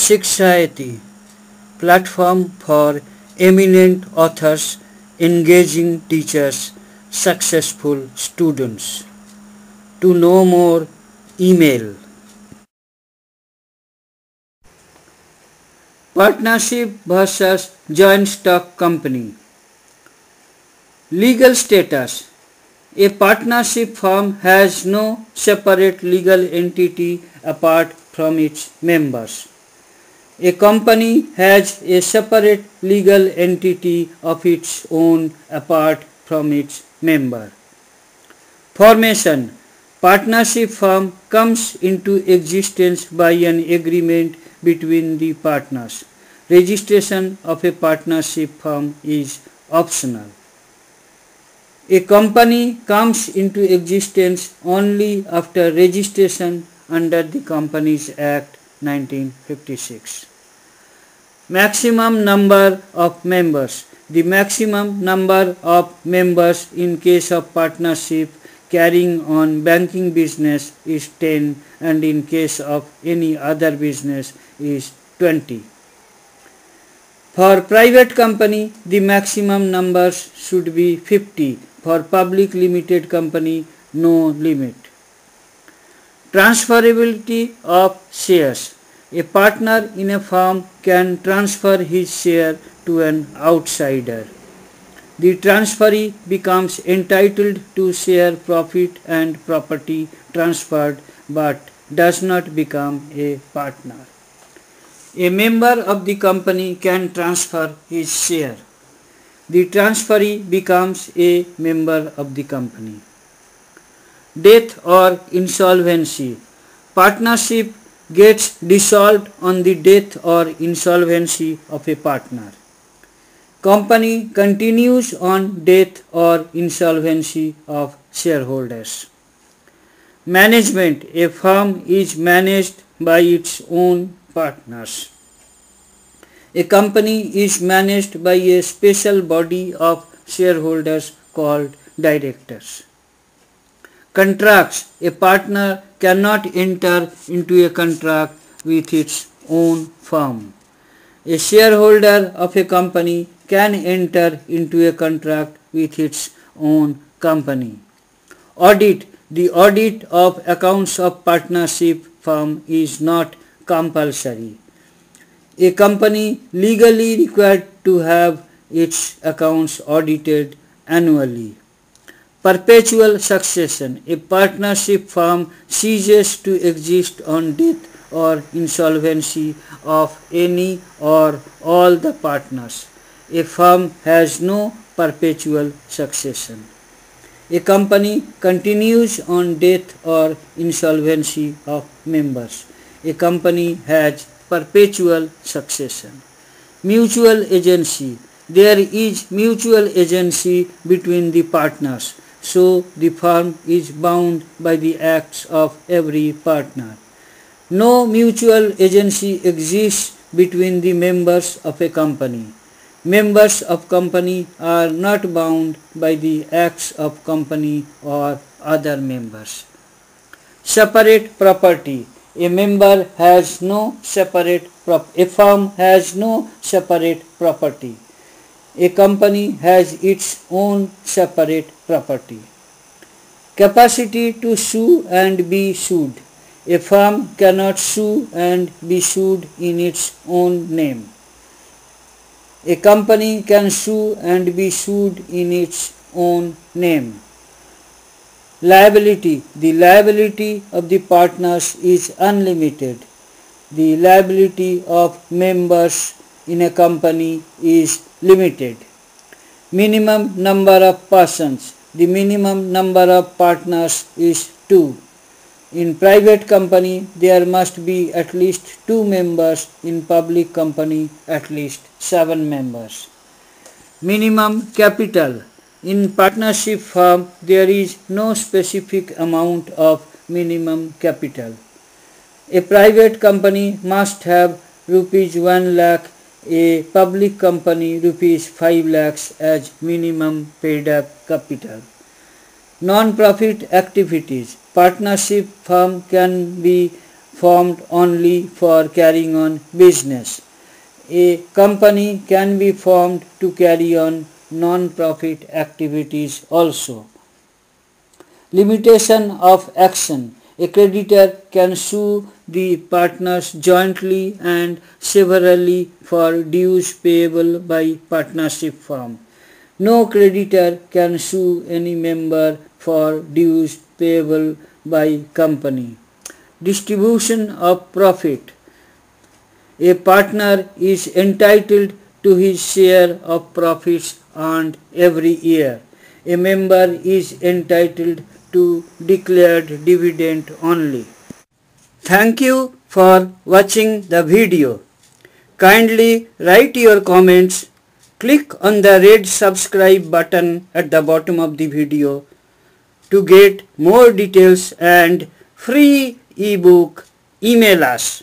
Sikshayati, platform for eminent authors, engaging teachers, successful students. To know more, email. Partnership versus joint stock company. Legal status. A partnership firm has no separate legal entity apart from its members. A company has a separate legal entity of its own apart from its member. Formation. Partnership firm comes into existence by an agreement between the partners. Registration of a partnership firm is optional. A company comes into existence only after registration under the Companies Act 1956. Maximum number of members. The maximum number of members in case of partnership carrying on banking business is 10 and in case of any other business is 20. For private company, the maximum numbers should be 50. For public limited company, no limit. Transferability of shares. A partner in a firm can transfer his share to an outsider. The transferee becomes entitled to share profit and property transferred but does not become a partner. A member of the company can transfer his share. The transferee becomes a member of the company. Death or insolvency. Partnership gets dissolved on the death or insolvency of a partner. Company continues on death or insolvency of shareholders. Management. A firm is managed by its own partners. A company is managed by a special body of shareholders called directors. Contracts. A partner cannot enter into a contract with its own firm. A shareholder of a company can enter into a contract with its own company. Audit. The audit of accounts of partnership firm is not compulsory. A company legally required to have its accounts audited annually. Perpetual succession. A partnership firm ceases to exist on death or insolvency of any or all the partners. A firm has no perpetual succession. A company continues on death or insolvency of members. A company has perpetual succession. Mutual agency. There is mutual agency between the partners, so the firm is bound by the acts of every partner. No mutual agency exists between the members of a company. Members of company are not bound by the acts of company or other members. Separate property. A member has no separate a firm has no separate property. A company has its own separate property. Capacity to sue and be sued. A firm cannot sue and be sued in its own name. A company can sue and be sued in its own name. Liability. The liability of the partners is unlimited. The liability of members in a company is limited. Minimum number of persons. The minimum number of partners is 2. In private company, there must be at least 2 members. In public company, at least 7 members. Minimum capital. In partnership firm, there is no specific amount of minimum capital. A private company must have rupees 1 lakh, a public company rupees 5 lakhs as minimum paid up capital. Non-profit activities. Partnership firm can be formed only for carrying on business. A company can be formed to carry on non-profit activities also. Limitation of action. A creditor can sue the partners jointly and severally for dues payable by partnership firm. No creditor can sue any member for dues payable by company. Distribution of profit. A partner is entitled to his share of profits earned every year. A member is entitled to declared dividend only. Thank you for watching the video. Kindly write your comments. Click on the red subscribe button at the bottom of the video to get more details and free ebook. Email us.